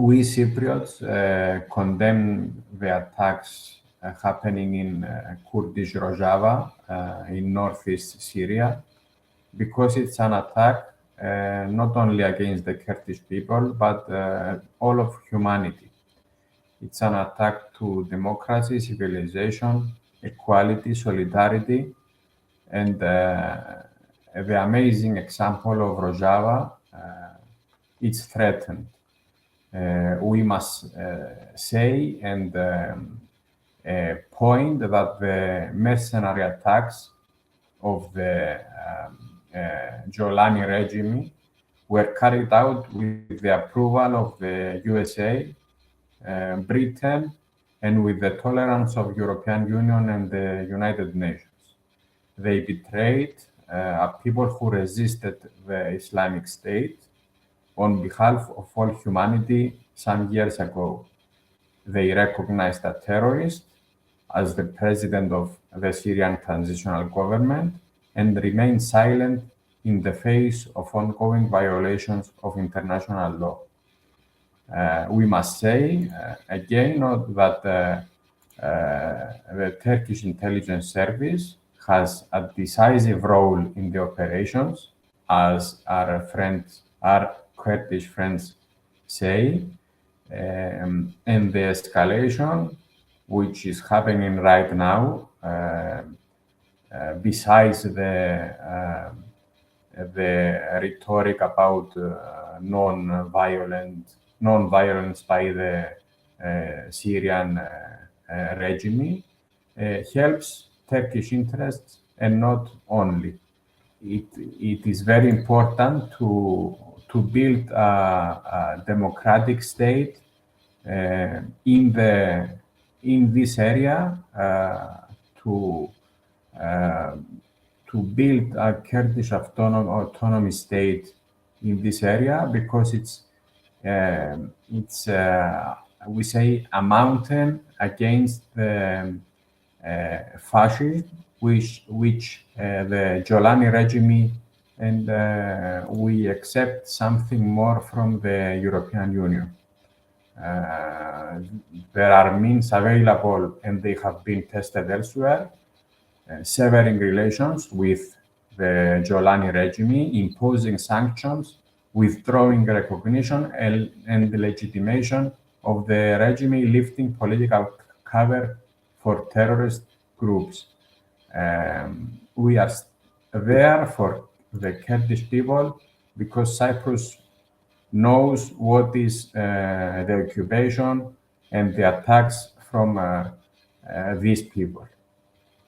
we Cypriots condemn the attacks happening in Kurdish Rojava in northeast Syria, because it's an attack not only against the Kurdish people, but all of humanity. It's an attack to democracy, civilization, equality, solidarity, and the amazing example of Rojava, it's threatened. We must say and point that the mercenary attacks of the Jolani regime were carried out with the approval of the USA, Britain, and with the tolerance of European Union and the United Nations. They betrayed people who resisted the Islamic State on behalf of all humanity some years ago. They recognized a terrorist as the president of the Syrian transitional government and remained silent in the face of ongoing violations of international law. We must say again that the Turkish intelligence service has a decisive role in the operations, as our Kurdish friends say, and the escalation which is happening right now, besides the rhetoric about non-violence by the Syrian regime, helps Turkish interests and not only. It is very important to build a democratic state in this area, to build a Kurdish autonomy state in this area, because it's we say a mountain against the fascism, which the Jolani regime, and we accept something more from the European Union. There are means available, and they have been tested elsewhere, severing relations with the Jolani regime, imposing sanctions, withdrawing recognition and legitimation of the regime, lifting political cover for terrorist groups. We are there for the Kurdish people because Cyprus knows what is the occupation and the attacks from these people.